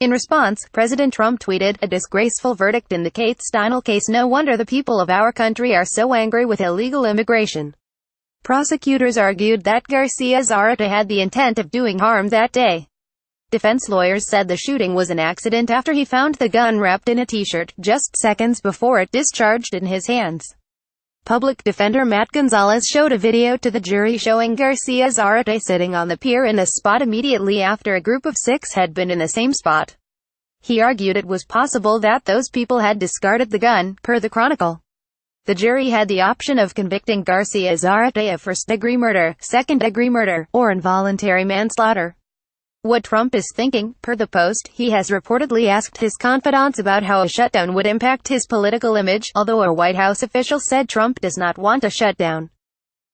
In response, President Trump tweeted, "A disgraceful verdict in the Kate Steinle case. No wonder the people of our country are so angry with illegal immigration." Prosecutors argued that Garcia Zarate had the intent of doing harm that day. Defense lawyers said the shooting was an accident after he found the gun wrapped in a T-shirt, just seconds before it discharged in his hands. Public defender Matt Gonzalez showed a video to the jury showing Garcia Zarate sitting on the pier in a spot immediately after a group of 6 had been in the same spot. He argued it was possible that those people had discarded the gun, per the Chronicle. The jury had the option of convicting Garcia Zarate of first-degree murder, second-degree murder, or involuntary manslaughter. What Trump is thinking, per the Post, he has reportedly asked his confidants about how a shutdown would impact his political image, although a White House official said Trump does not want a shutdown.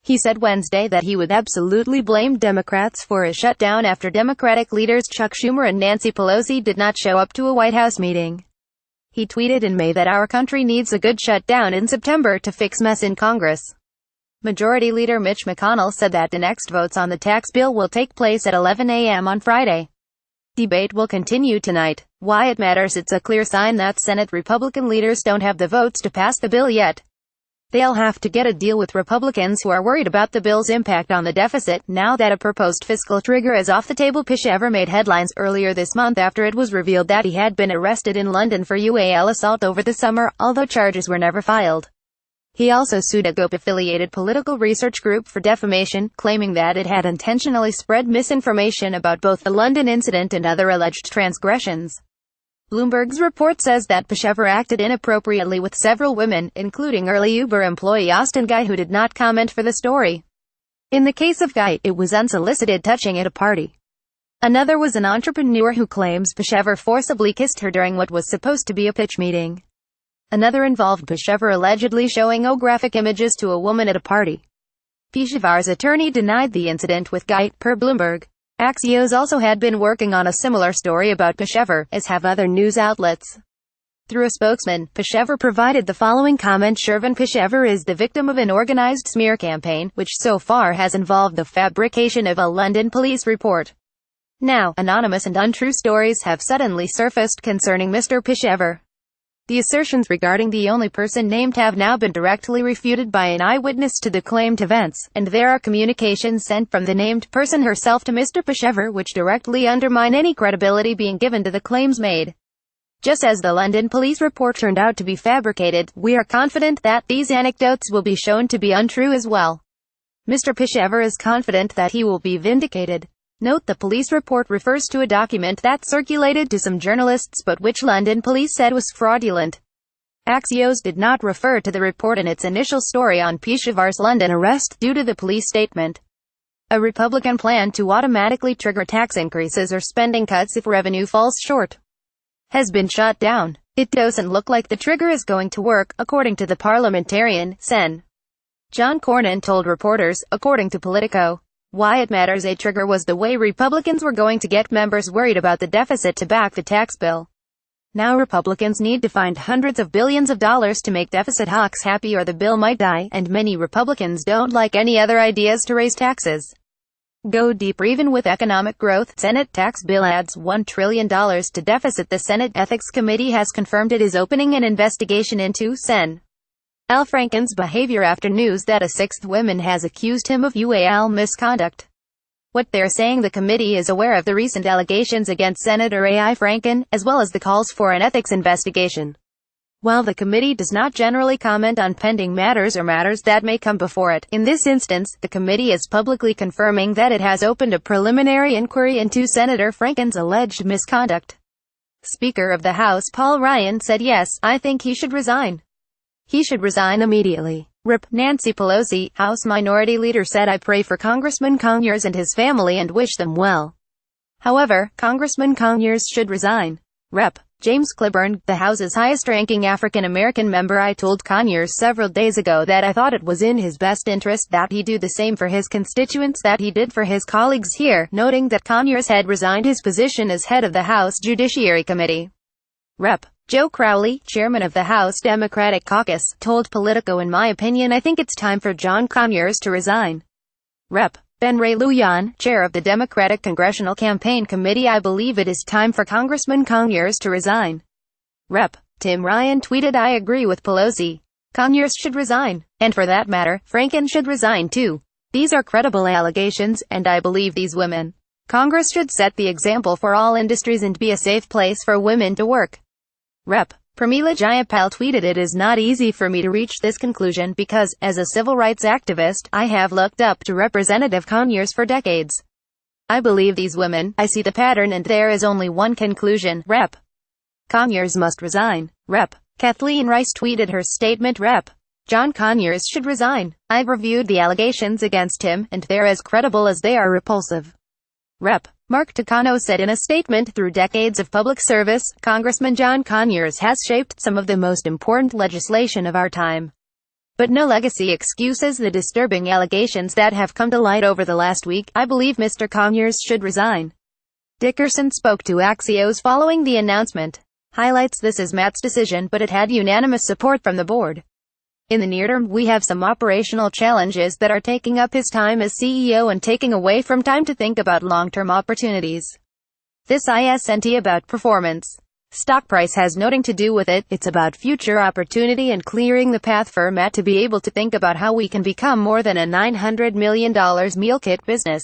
He said Wednesday that he would absolutely blame Democrats for a shutdown after Democratic leaders Chuck Schumer and Nancy Pelosi did not show up to a White House meeting. He tweeted in May that our country needs a good shutdown in September to fix mess in Congress. Majority Leader Mitch McConnell said that the next votes on the tax bill will take place at 11 a.m. on Friday. Debate will continue tonight. Why it matters. It's a clear sign that Senate Republican leaders don't have the votes to pass the bill yet. They'll have to get a deal with Republicans who are worried about the bill's impact on the deficit, now that a proposed fiscal trigger is off the table. Pishevar made headlines earlier this month after it was revealed that he had been arrested in London for UAL assault over the summer, although charges were never filed. He also sued a GOP-affiliated political research group for defamation, claiming that it had intentionally spread misinformation about both the London incident and other alleged transgressions. Bloomberg's report says that Pishevar acted inappropriately with several women, including early Uber employee Austin Guy, who did not comment for the story. In the case of Guy, it was unsolicited touching at a party. Another was an entrepreneur who claims Pishevar forcibly kissed her during what was supposed to be a pitch meeting. Another involved Pishevar allegedly showing graphic images to a woman at a party. Pishevar's attorney denied the incident with Guy, per Bloomberg. Axios also had been working on a similar story about Pishevar, as have other news outlets. Through a spokesman, Pishevar provided the following comment: Shervin Pishevar is the victim of an organized smear campaign, which so far has involved the fabrication of a London police report. Now, anonymous and untrue stories have suddenly surfaced concerning Mr. Pishevar. The assertions regarding the only person named have now been directly refuted by an eyewitness to the claimed events, and there are communications sent from the named person herself to Mr. Pishevar which directly undermine any credibility being given to the claims made. Just as the London police report turned out to be fabricated, we are confident that these anecdotes will be shown to be untrue as well. Mr. Pishevar is confident that he will be vindicated. Note the police report refers to a document that circulated to some journalists but which London police said was fraudulent. Axios did not refer to the report in its initial story on Pishevar's London arrest due to the police statement. A Republican plan to automatically trigger tax increases or spending cuts if revenue falls short has been shot down. It doesn't look like the trigger is going to work, according to the parliamentarian, Sen. John Cornyn told reporters, according to Politico. Why it matters. A trigger was the way Republicans were going to get members worried about the deficit to back the tax bill. Now Republicans need to find hundreds of billions of dollars to make deficit hawks happy or the bill might die, and many Republicans don't like any other ideas to raise taxes. Go deeper. Even with economic growth, Senate tax bill adds $1 trillion to deficit. The Senate Ethics Committee has confirmed it is opening an investigation into Sen. Al Franken's behavior after news that a 6th woman has accused him of UAL misconduct. What they're saying: the committee is aware of the recent allegations against Senator A.I. Franken, as well as the calls for an ethics investigation. While the committee does not generally comment on pending matters or matters that may come before it, in this instance, the committee is publicly confirming that it has opened a preliminary inquiry into Senator Franken's alleged misconduct. Speaker of the House Paul Ryan said, "Yes, I think he should resign. He should resign immediately." Rep. Nancy Pelosi, House Minority Leader, said, "I pray for Congressman Conyers and his family and wish them well. However, Congressman Conyers should resign." Rep. James Clyburn, the House's highest-ranking African-American member, "I told Conyers several days ago that I thought it was in his best interest that he do the same for his constituents that he did for his colleagues here," noting that Conyers had resigned his position as head of the House Judiciary Committee. Rep. Joe Crowley, chairman of the House Democratic Caucus, told Politico, "In my opinion, I think it's time for John Conyers to resign." Rep. Ben Ray Lujan, chair of the Democratic Congressional Campaign Committee: I believe it is time for Congressman Conyers to resign. Rep. Tim Ryan tweeted: I agree with Pelosi. Conyers should resign. And for that matter, Franken should resign too. These are credible allegations, and I believe these women. Congress should set the example for all industries and be a safe place for women to work. Rep. Pramila Jayapal tweeted: It is not easy for me to reach this conclusion because, as a civil rights activist, I have looked up to Representative Conyers for decades. I believe these women, I see the pattern, and there is only one conclusion. Rep. Conyers must resign. Rep. Kathleen Rice tweeted her statement: Rep. John Conyers should resign. I've reviewed the allegations against him, and they're as credible as they are repulsive. Rep. Mark Takano said in a statement: Through decades of public service, Congressman John Conyers has shaped some of the most important legislation of our time. But no legacy excuses the disturbing allegations that have come to light over the last week. I believe Mr. Conyers should resign. Dickerson spoke to Axios following the announcement. Highlights: This is Matt's decision, but it had unanimous support from the board. In the near term, we have some operational challenges that are taking up his time as CEO and taking away from time to think about long-term opportunities. This isn't about performance. Stock price has nothing to do with it. It's about future opportunity and clearing the path for Matt to be able to think about how we can become more than a $900 million meal kit business.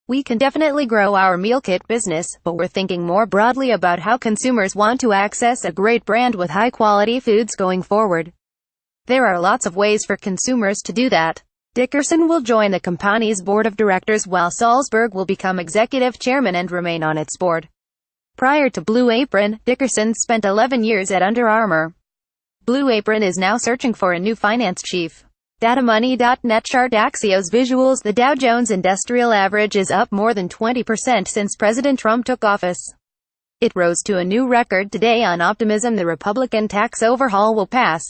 We can definitely grow our meal kit business, but we're thinking more broadly about how consumers want to access a great brand with high-quality foods going forward. There are lots of ways for consumers to do that. Dickerson will join the company's board of directors while Salzberg will become executive chairman and remain on its board. Prior to Blue Apron, Dickerson spent 11 years at Under Armour. Blue Apron is now searching for a new finance chief. Datamoney.net chart Axios visuals: The Dow Jones Industrial Average is up more than 20% since President Trump took office. It rose to a new record today on optimism the Republican tax overhaul will pass.